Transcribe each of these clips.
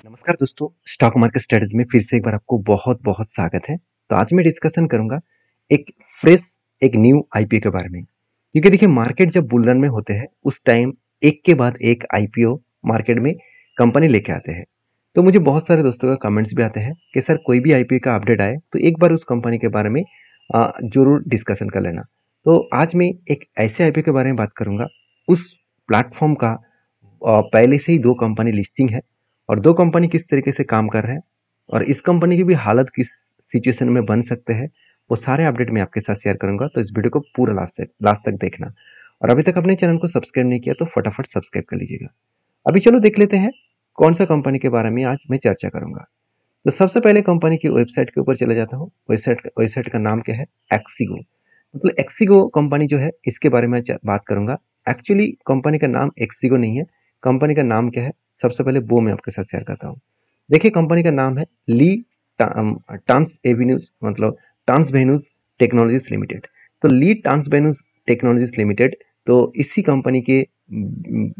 नमस्कार दोस्तों, stock market studies में फिर से एक बार आपको बहुत-बहुत स्वागत है। तो आज मैं डिस्कशन करूँगा एक फ्रेश एक न्यू आईपीओ के बारे में। क्योंकि देखिए मार्केट जब बुल रन में होते हैं, उस टाइम एक के बाद एक आईपीओ मार्केट में कंपनी लेके आते हैं। तो मुझे बहुत सारे दोस्तों का कमेंट्स भी आते हैं कि सर कोई भी आईपीओ का अपडेट आए तो एक बार उस कंपनी के बारे में ज़रूर डिस्कशन कर लेना। तो आज मैं एक ऐसे आईपीओ के बारे में बात करूँगा, उस प्लेटफ़ॉर्म का पहले से ही 2 कंपनी लिस्टिंग है और 2 कंपनी किस तरीके से काम कर रहे हैं और इस कंपनी की भी हालत किस सिचुएशन में बन सकते हैं, वो सारे अपडेट मैं आपके साथ शेयर करूँगा। तो इस वीडियो को पूरा लास्ट तक देखना और अभी तक अपने चैनल को सब्सक्राइब नहीं किया तो फटाफट सब्सक्राइब कर लीजिएगा। अभी चलो देख लेते हैं कौन सा कंपनी के बारे में आज मैं चर्चा करूँगा। तो सबसे पहले कंपनी की वेबसाइट के ऊपर चले जाता हूँ। वेबसाइट का नाम क्या है? एक्सिगो। मतलब एक्सिगो कंपनी जो है इसके बारे में बात करूँगा। एक्चुअली कंपनी का नाम एक्सिगो नहीं है। कंपनी का नाम क्या है? सबसे पहले वो मैं आपके साथ शेयर करता हूँ। देखिए कंपनी का नाम है ली टांस एवेन्यूज मतलब ट्रांसवेन्यूज टेक्नोलॉजीज लिमिटेड। तो ली ट्रांसवेन्यूज टेक्नोलॉजीज लिमिटेड तो इसी कंपनी के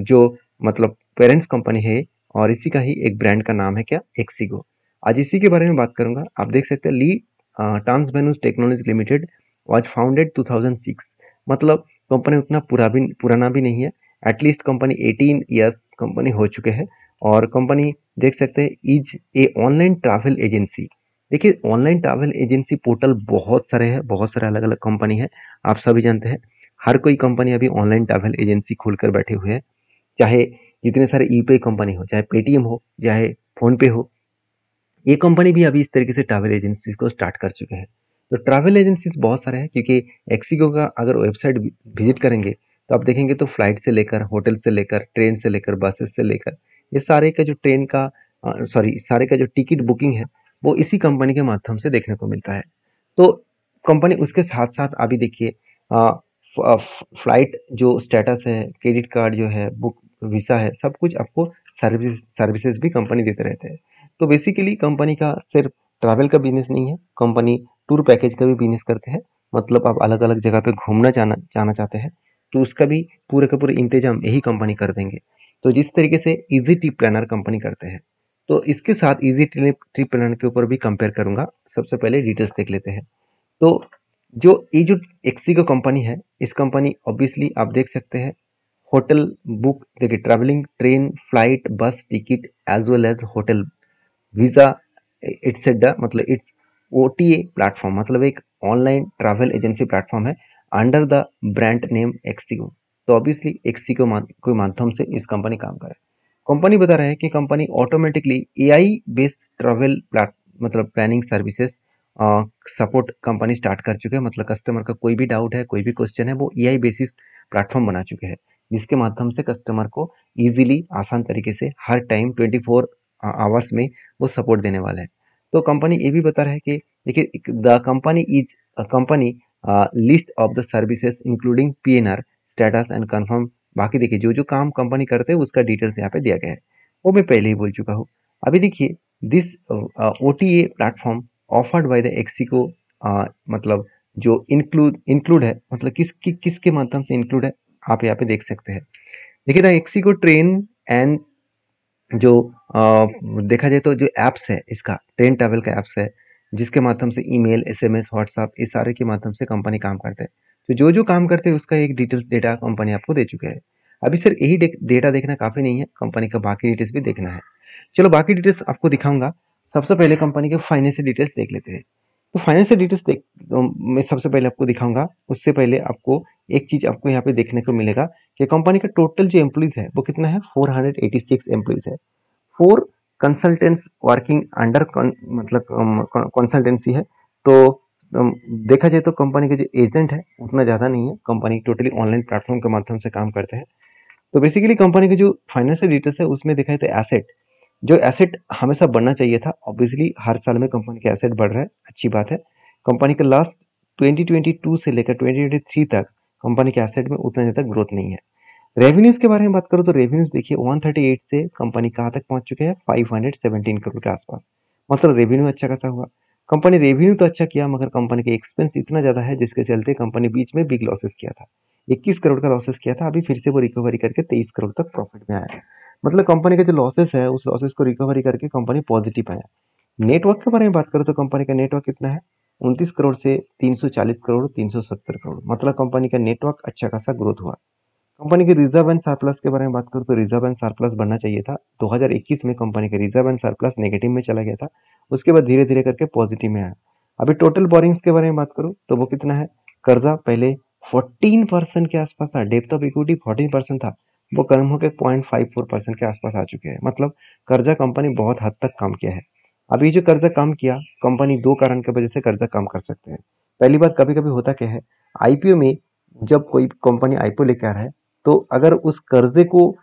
जो मतलब पेरेंट्स कंपनी है और इसी का ही एक ब्रांड का नाम है क्या? एक्सिगो। आज इसी के बारे में बात करूंगा। आप देख सकते हैं ली ट्रांसवेन्यूज टेक्नोलॉजी लिमिटेड वाज फाउंडेड 2006। मतलब कंपनी उतना पुराना भी नहीं है। एटलीस्ट कंपनी 18 इयर्स कंपनी हो चुके हैं और कंपनी देख सकते हैं is a online travel agency. देखिए ऑनलाइन ट्रैवल एजेंसी पोर्टल बहुत सारे हैं, बहुत सारे अलग अलग कंपनी है। आप सभी जानते हैं हर कोई कंपनी अभी ऑनलाइन ट्रैवल एजेंसी खोलकर बैठे हुए हैं। चाहे जितने सारे यूपीआई कंपनी हो, चाहे पेटीएम हो, चाहे फोन पे हो, ये कंपनी भी अभी इस तरीके से ट्रैवल एजेंसी को स्टार्ट कर चुके हैं। तो ट्रैवल एजेंसीज बहुत सारे हैं क्योंकि एक्सिगो का अगर वेबसाइट विजिट करेंगे तो आप देखेंगे तो फ्लाइट से लेकर, होटल से लेकर, ट्रेन से लेकर, बसेस से लेकर, ये सारे का जो ट्रेन का सारे का जो टिकट बुकिंग है वो इसी कंपनी के माध्यम से देखने को मिलता है। तो कंपनी उसके साथ साथ अभी देखिए फ्लाइट जो स्टेटस है, क्रेडिट कार्ड जो है, बुक वीसा है, सब कुछ आपको सर्विसेज भी कंपनी देते रहते हैं। तो बेसिकली कंपनी का सिर्फ ट्रैवल का बिजनेस नहीं है, कंपनी टूर पैकेज का भी बिजनेस करते हैं। मतलब आप अलग अलग जगह पे घूमना जाना जाना चाहते हैं तो उसका भी पूरे का पूरे इंतजाम यही कंपनी कर देंगे। तो जिस तरीके से इजी ट्रिप प्लानर कंपनी करते हैं तो इसके साथ इजी ट्रिप प्लानर के ऊपर भी कंपेयर करूंगा। सबसे पहले डिटेल्स देख लेते हैं। तो जो एक्सिगो कंपनी है, इस कंपनी ऑब्वियसली आप देख सकते हैं होटल बुक देखिए travelling train flight bus ticket as well as hotel visa etcetera मतलब इट्स ओटीए प्लेटफॉर्म मतलब एक ऑनलाइन ट्रैवल एजेंसी प्लेटफॉर्म है under the brand name Ixigo. तो ऑब्वियसली एक्सिगो के माध्यम से इस कंपनी काम करे। कंपनी बता रहा है कि company automatically AI based travel मतलब planning services support company start कर चुके हैं। मतलब कस्टमर का कोई भी डाउट है, कोई भी क्वेश्चन है, वो एआई बेसिस प्लेटफॉर्म बना चुके हैं जिसके माध्यम से कस्टमर को इजीली आसान तरीके से हर टाइम 24 आवर्स में वो सपोर्ट देने वाले हैं। तो कंपनी ये भी बता रहा है कि देखिए the company is company list of the services including PNR status and confirm. बाकी देखिए जो जो काम कंपनी करते हैं उसका डिटेल्स यहाँ पे दिया गया है, वो मैं पहले ही बोल चुका हूँ। अभी देखिए this OTA platform offered by the एक्सिको मतलब जो इंक्लूड है मतलब किसके माध्यम से इंक्लूड है आप यहाँ पे देख सकते हैं। देखिए द एक्सिको ट्रेन एंड जो देखा जाए तो जो ऐप्स है इसका ट्रेन ट्रैवल का ऐप्स है जिसके माध्यम से ईमेल एसएमएस व्हाट्सएप इस सारे के माध्यम से कंपनी काम करते हैं। तो जो जो काम करते हैं उसका एक डिटेल्स डेटा कंपनी आपको दे चुके हैं। अभी सिर्फ यही डेटा देखना काफ़ी नहीं है, कंपनी का बाकी डिटेल्स भी देखना है। चलो बाकी डिटेल्स आपको दिखाऊंगा। सबसे पहले कंपनी के फाइनेंशियल डिटेल्स देख लेते हैं। तो फाइनेंशियल डिटेल्स मैं सबसे पहले आपको दिखाऊंगा। उससे पहले आपको एक चीज़ आपको यहाँ पे देखने को मिलेगा कि कंपनी का टोटल जो एम्प्लॉइज है वो कितना है? 486 एम्प्लॉइज है। 4 कंसल्टेंट्स वर्किंग अंडर मतलब कंसल्टेंसी है। तो देखा जाए तो कंपनी के जो एजेंट है उतना ज़्यादा नहीं है। कंपनी टोटली ऑनलाइन प्लेटफॉर्म के माध्यम से काम करते हैं। तो बेसिकली कंपनी के जो फाइनेंशियल डिटेल्स है उसमें देखा जाए तो एसेट जो एसेट हमेशा बढ़ना चाहिए था। ऑब्वियसली हर साल में कंपनी के एसेट बढ़ रहा है, अच्छी बात है। कंपनी का लास्ट 2022 से लेकर 2023 तक कंपनी के एसेट में उतना ज़्यादा ग्रोथ नहीं है। रेवेन्यूज के बारे में बात करूँ तो रेवेन्यूज देखिए 138 से कंपनी कहाँ तक पहुंच चुके हैं? 517 करोड़ के आसपास। मतलब रेवेन्यू अच्छा खासा हुआ। कंपनी रेवेन्यू तो अच्छा किया मगर कंपनी के एक्सपेंस इतना ज़्यादा है जिसके चलते कंपनी बीच में बिग लॉसेस किया था। 21 करोड़ का लॉसेस किया था, अभी फिर से वो रिकवरी करके 23 करोड़ तक प्रॉफिट में आया। मतलब कंपनी का जो लॉसेस है उस लॉसेस को रिकवरी करके कंपनी पॉजिटिव आया। नेटवर्क के बारे में बात करें तो कंपनी का नेटवर्क कितना है, 29 करोड़ से 340 करोड़, 370 करोड़, मतलब कंपनी का नेटवर्क अच्छा खासा ग्रोथ हुआ। कंपनी के रिजर्व एंड सरप्लस के बारे में बात करूँ तो रिजर्व एंड सरप्लस बढ़ना चाहिए था। 2021 में कंपनी का रिजर्व एंड सरप्लस नेगेटिव में चला गया था, उसके बाद धीरे धीरे करके पॉजिटिव में आया। अभी टोटल बोरिंग्स के बारे में बात करूँ तो वो कितना है, कर्जा पहले 14% के आसपास था, डेप्थ ऑफ इक्विटी 14% था, वो कम होकर 0.54% के आसपास आ चुके हैं। मतलब कर्जा कंपनी बहुत हद तक कम किया है। अभी जो कर्जा कम किया, कंपनी दो कारण की वजह से कर्जा कम कर सकते हैं। पहली बात, कभी कभी होता क्या है, आईपीओ में जब कोई कंपनी आईपीओ लेकर आ रहा है तो अगर उस कर्जे को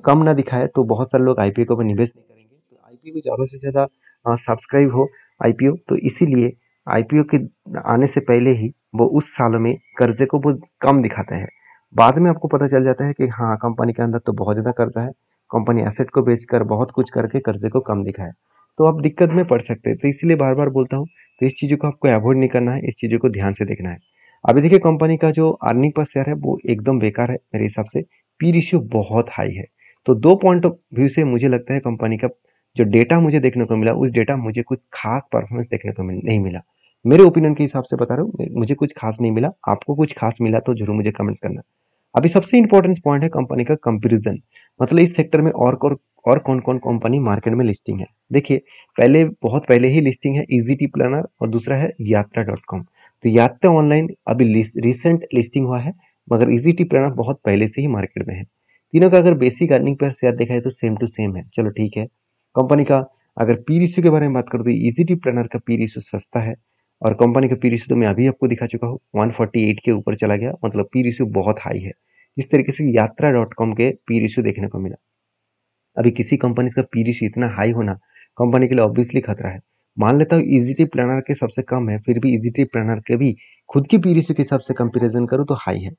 कम ना दिखाए तो बहुत सारे लोग आईपीओ के ऊपर निवेश नहीं करेंगे, तो आईपीओ में ज़्यादा से ज़्यादा सब्सक्राइब हो आईपीओ, तो इसीलिए आईपीओ के आने से पहले ही वो उस साल में कर्जे को वो कम दिखाते हैं। बाद में आपको पता चल जाता है कि हाँ, कंपनी के अंदर तो बहुत ज़्यादा कर्जा है, कंपनी एसेट को बेचकर बहुत कुछ करके कर्जे को कम दिखाए, तो आप दिक्कत में पड़ सकते हैं। तो इसलिए बार बार बोलता हूँ, तो इस चीज़ों को आपको अवॉइड नहीं करना है, इस चीज़ों को ध्यान से देखना है। अभी देखिए कंपनी का जो अर्निंग पर शेयर है वो एकदम बेकार है मेरे हिसाब से, पी रेशियो बहुत हाई है। तो दो पॉइंट ऑफ व्यू से मुझे लगता है कंपनी का जो डेटा मुझे देखने को मिला, उस डेटा मुझे कुछ खास परफॉर्मेंस देखने को नहीं मिला। मेरे ओपिनियन के हिसाब से बता रहा हूँ, मुझे कुछ खास नहीं मिला। आपको कुछ खास मिला तो जरूर मुझे कमेंट्स करना। अभी सबसे इंपॉर्टेंट पॉइंट है कंपनी का कंपैरिजन, मतलब इस सेक्टर में और कौन कौन कंपनी मार्केट में लिस्टिंग है। देखिए, पहले बहुत पहले ही लिस्टिंग है ईजीटी प्लानर और दूसरा है यात्रा.com। तो यात्रा ऑनलाइन अभी रिसेंट लिस्टिंग हुआ है, मगर ईजीटी प्लानर बहुत पहले से ही मार्केट में है। तीनों का अगर बेसिक अर्निंग पर शेयर देखा है तो सेम टू सेम है, चलो ठीक है। कंपनी का अगर पी रेशियो के बारे में बात करूँ तो ईजीटी प्लानर का पी रेशियो सस्ता है, और कंपनी का पी रेशियो तो मैं अभी आपको दिखा चुका हूँ, 148 के ऊपर चला गया, मतलब पी रेशियो बहुत हाई है। इस तरीके से यात्रा.com के पी रेशियो देखने को मिला। अभी किसी कंपनी का पी रेशियो इतना हाई होना कंपनी के लिए ऑब्वियसली खतरा है। मान लेता हूँ ईजीटी प्लानर के सबसे कम है, फिर भी ईजीटी प्लानर के भी खुद की पी रेशियो के हिसाब से कंपेरिजन करूँ तो हाई है।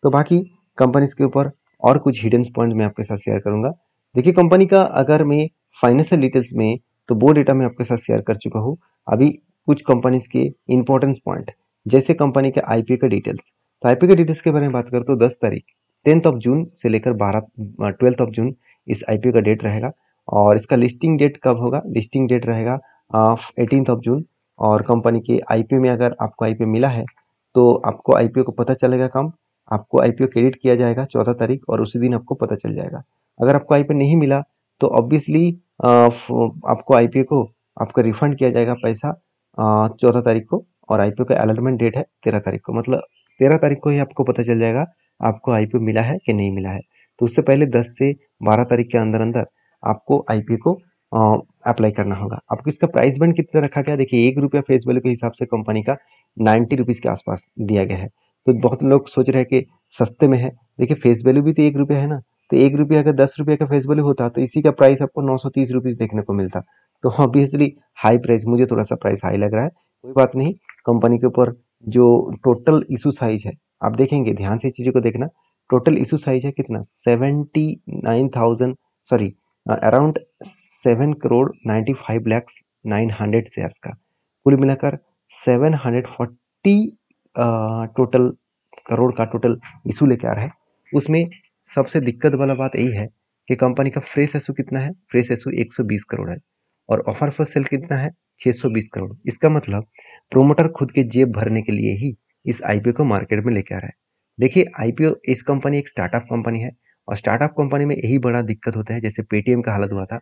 तो बाकी कंपनीज के ऊपर और कुछ हिडन पॉइंट मैं आपके साथ शेयर करूंगा। देखिए, कंपनी का अगर मैं फाइनेंशियल डिटेल्स में, तो वो डेटा मैं आपके साथ शेयर कर चुका हूँ। अभी कुछ कंपनीज के इंपॉर्टेंस पॉइंट, जैसे कंपनी के आईपीओ के डिटेल्स। तो आईपीओ के डिटेल्स के बारे में बात करें तो 10 तारीख 10th ऑफ जून से लेकर 12th ऑफ जून इस आईपीओ का डेट रहेगा। और इसका लिस्टिंग डेट कब होगा, लिस्टिंग डेट रहेगा 18th ऑफ जून। और कंपनी के आईपीओ में अगर आपको आईपीओ मिला है तो आपको आईपीओ को पता चलेगा कम, आपको आईपीओ क्रेडिट किया जाएगा 14 तारीख, और उसी दिन आपको पता चल जाएगा। अगर आपको आईपीओ नहीं मिला तो ऑब्वियसली आपको आईपीओ को आपका रिफंड किया जाएगा पैसा 14 तारीख को, और आईपीओ का अलॉटमेंट डेट है 13 तारीख को, मतलब 13 तारीख को ही आपको पता चल जाएगा आपको आईपीओ मिला है कि नहीं मिला है। तो उससे पहले 10 से 12 तारीख के अंदर अंदर आपको आईपीओ को अप्लाई करना होगा। आपको इसका प्राइस बैंड कितना रखा गया, देखिए 1 रुपया फेस वैल्यू के हिसाब से कंपनी का 90 रुपीज़ के आसपास दिया गया है। तो बहुत लोग सोच रहे हैं कि सस्ते में है, देखिए फेस वैल्यू भी तो 1 रुपया है ना, तो 1 रुपया अगर 10 रुपये का फेस वैल्यू होता तो इसी का प्राइस आपको 930 रुपीज़ देखने को मिलता। तो ऑब्वियसली हाई प्राइस, मुझे थोड़ा सा प्राइस हाई लग रहा है, कोई बात नहीं। कंपनी के ऊपर जो टोटल इशू साइज है, आप देखेंगे ध्यान से चीज़ों को देखना, टोटल इशू साइज है कितना, 79,000, सॉरी अराउंड 7,95,00,900 शेयर्स का, कुल मिलाकर 740 टोटल करोड़ का टोटल इशू लेके आ रहा है। उसमें सबसे दिक्कत वाला बात यही है कि कंपनी का फ्रेश इशू कितना है, फ्रेश इशू 120 करोड़ है, और ऑफर फॉर सेल कितना है, 620 करोड़। इसका मतलब प्रोमोटर खुद के जेब भरने के लिए ही इस आईपीओ को मार्केट में लेके आ रहा है। देखिए, आईपीओ इस कंपनी एक स्टार्टअप कंपनी है, और स्टार्टअप कंपनी में यही बड़ा दिक्कत होता है। जैसे पेटीएम का हालत हुआ था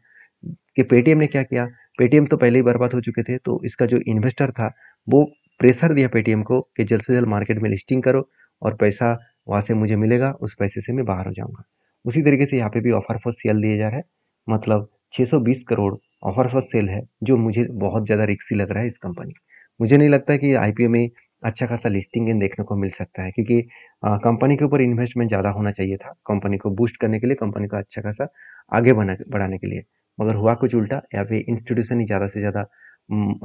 कि पेटीएम ने क्या किया, पेटीएम तो पहले ही बर्बाद हो चुके थे, तो इसका जो इन्वेस्टर था वो प्रेशर दिया पेटीएम को कि जल्द से जल्द मार्केट में लिस्टिंग करो और पैसा वहाँ से मुझे मिलेगा, उस पैसे से मैं बाहर हो जाऊंगा। उसी तरीके से यहाँ पे भी ऑफर फॉर सेल दिया जा रहा है, मतलब 620 करोड़ ऑफर फॉर सेल है, जो मुझे बहुत ज़्यादा रिक्सी लग रहा है इस कंपनी। मुझे नहीं लगता कि आईपीओ में अच्छा खासा लिस्टिंग इन देखने को मिल सकता है, क्योंकि कंपनी के ऊपर इन्वेस्टमेंट ज़्यादा होना चाहिए था कंपनी को बूस्ट करने के लिए, कंपनी को अच्छा खासा आगे बढ़ाने के लिए, मगर हुआ कुछ उल्टा। यहाँ पे इंस्टीट्यूशन ही ज़्यादा से ज़्यादा,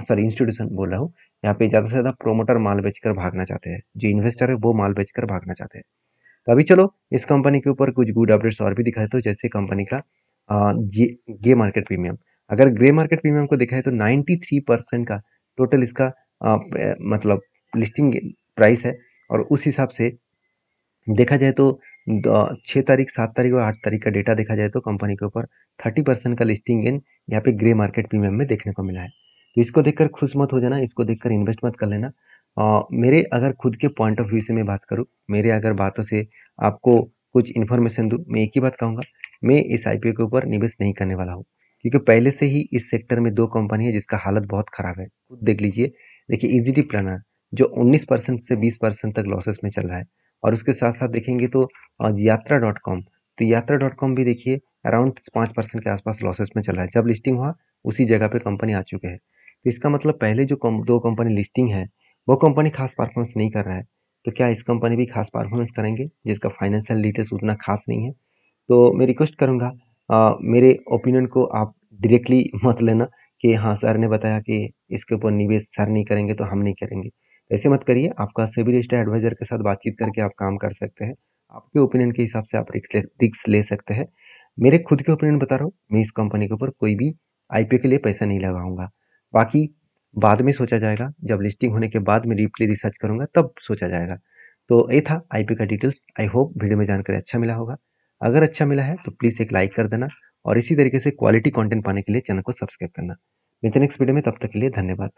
सॉरी इंस्टीट्यूशन बोल रहा हूँ, यहाँ पे ज़्यादा से ज़्यादा प्रोमोटर माल बेचकर भागना चाहते हैं, जो इन्वेस्टर है वो माल बेचकर भागना चाहते हैं। तो अभी चलो इस कंपनी के ऊपर कुछ गुड अपडेट्स और भी दिखाए, तो जैसे कंपनी का ग्रे मार्केट प्रीमियम, अगर ग्रे मार्केट प्रीमियम को देखा है तो 93% का टोटल इसका मतलब लिस्टिंग प्राइस है। और उस हिसाब से देखा जाए तो 6 तारीख, 7 तारीख और 8 तारीख का डेटा देखा जाए तो कंपनी के ऊपर 30% का लिस्टिंग गेन यहाँ पे ग्रे मार्केट प्रीमियम में देखने को मिला है। तो इसको देखकर खुश मत हो जाना, इसको देखकर इन्वेस्ट मत कर लेना। मेरे अगर खुद के पॉइंट ऑफ व्यू से मैं बात करूँ, मेरे अगर बातों से आपको कुछ इन्फॉर्मेशन दूँ, मैं एक ही बात कहूँगा, मैं इस आईपीओ के ऊपर निवेश नहीं करने वाला हूँ। क्योंकि पहले से ही इस सेक्टर में 2 कंपनी है जिसका हालत बहुत खराब है। खुद देख लीजिए, देखिए ईज़िली प्लानर जो 19% से 20% तक लॉसेस में चल रहा है। और उसके साथ-साथ देखेंगे तो यात्रा डॉट कॉम, तो यात्रा डॉट कॉम भी देखिए अराउंड 5% के आसपास लॉसेस में चल रहा है। जब लिस्टिंग हुआ उसी जगह पे कंपनी आ चुके हैं। तो इसका मतलब पहले जो 2 कंपनी लिस्टिंग है, वो कंपनी खास परफॉर्मेंस नहीं कर रहा है। तो क्या इस कंपनी भी खास परफॉर्मेंस करेंगे जिसका फाइनेंशियल डिटेल्स उतना खास नहीं है? तो मैं रिक्वेस्ट करूँगा, मेरे ओपिनियन को आप डायरेक्टली मत लेना कि हाँ, सर ने बताया कि इसके ऊपर निवेश सर नहीं करेंगे तो हम नहीं करेंगे। ऐसे मत करिए, आपका सिबिल रजिस्टर एडवाइज़र के साथ बातचीत करके आप काम कर सकते हैं। आपके ओपिनियन के हिसाब से आप रिस्क ले सकते हैं। मेरे खुद के ओपिनियन बता रहा हूँ, मैं इस कंपनी के ऊपर कोई भी आईपीओ के लिए पैसा नहीं लगाऊँगा। बाकी बाद में सोचा जाएगा, जब लिस्टिंग होने के बाद मैं डीपली रिसर्च करूँगा तब सोचा जाएगा। तो ये था आईपीओ का डिटेल्स। आई होप वीडियो में जानकारी अच्छा मिला होगा। अगर अच्छा मिला है तो प्लीज़ एक लाइक कर देना और इसी तरीके से क्वालिटी कंटेंट पाने के लिए चैनल को सब्सक्राइब करना। मिलते हैं नेक्स्ट वीडियो में, तब तक के लिए धन्यवाद।